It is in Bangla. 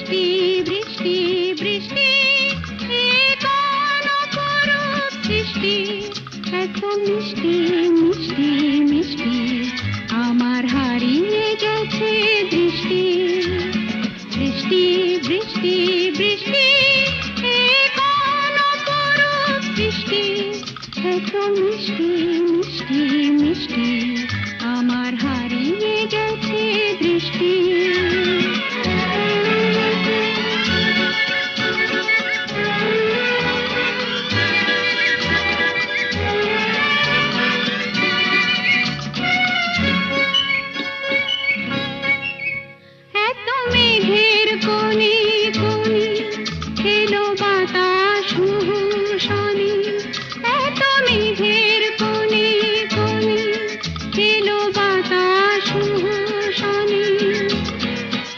বৃষ্টি বৃষ্টি বৃষ্টি এ কোন অপরূপ সৃষ্টি, এত মিষ্টি মিষ্টি মিষ্টি আমার হারিয়ে গেছে দৃষ্টি। বৃষ্টি বৃষ্টি বৃষ্টি এ কোন অপরূপ সৃষ্টি, এত মিষ্টি মিষ্টি মিষ্টি আমার হারিয়ে গেছে দৃষ্টি। এত মেঘে